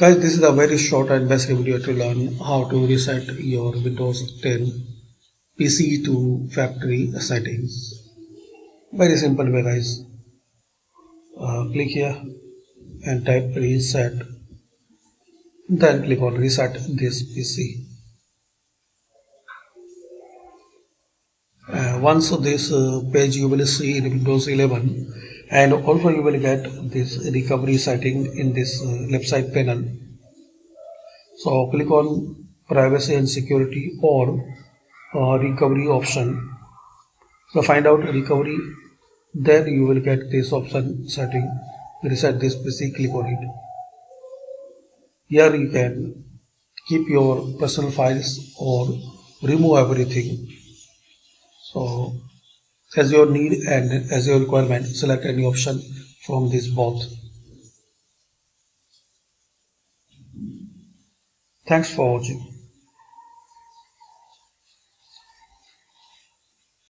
Guys, this is a very short and basic video to learn how to reset your Windows 10 PC to factory settings. Very simple way, guys. Click here and type reset. Then click on reset this PC. Once this page you will see in Windows 11, and also you will get this recovery setting in this left side panel. So click on privacy and security or recovery option. So find out recovery, then you will get this option setting, reset this PC, click on it. Here you can keep your personal files or remove everything. So as your need and as your requirement, select any option from these both. Thanks for watching.